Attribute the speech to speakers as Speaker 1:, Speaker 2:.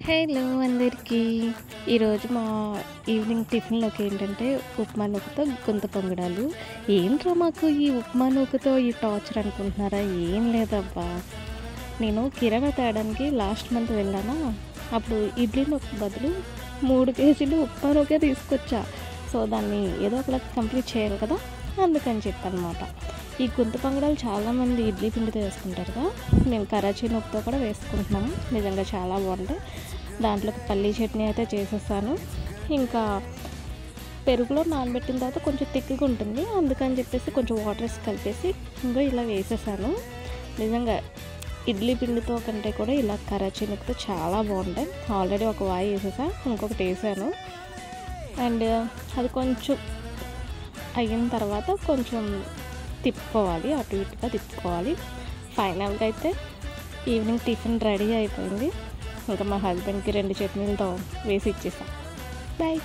Speaker 1: Hello అందరికీ. ఈరోజు మా ఈవినింగ్ టిఫిన్‌లోకి ఏంటంటే ఉప్మా నూకతో గుంత పొంగడాలు. ఏంట్రా మాకు ఈ ఉప్మా నూకతో ఈ టార్చర్ అనుకుంటున్నారా? ఏం లేదబ్బా. నేను కిరాణా తేడానికి లాస్ట్ మంత్ వెళ్ళానా, అప్పుడు ఇడ్లీ నూక బదులు 3 కేజీలు ఉప్మా నూకే తీసుకొచ్చా. సో దాన్ని ఏదో ఒకలా కంప్లీట్ చేయాలి కదా, అందుకని చెప్పనమాట. ఈ గుంత పొంగడాలు చాలామంది ఇడ్లీ పిండితో వేసుకుంటారుగా, మేము కరాచీ నూకతో కూడా వేసుకుంటున్నాము. నిజంగా చాలా బాగుంటాయి. దాంట్లోకి పల్లీ చట్నీ అయితే చేసేసాను. ఇంకా పెరుగులో నానబెట్టిన తర్వాత కొంచెం తిక్కుగా ఉంటుంది, అందుకని చెప్పేసి కొంచెం వాటర్ వేసి కలిపేసి ఇంకా ఇలా వేసేసాను. నిజంగా ఇడ్లీ పిండితో కంటే కూడా ఇలా కరాచీ నూకతో చాలా బాగుంటాయి. ఆల్రెడీ ఒక వాయి వేసేసా, ఇంకొకటి వేసాను. అండ్ అది కొంచెం అయిన తర్వాత కొంచెం తిప్పుకోవాలి, అటు ఇటుగా తిప్పుకోవాలి. ఫైనల్గా అయితే ఈవినింగ్ టిఫిన్ రెడీ అయిపోయింది. ఇంకా మా హస్బెండ్కి 2 చట్నీలతో వేసి ఇచ్చేసాం. బాయ్.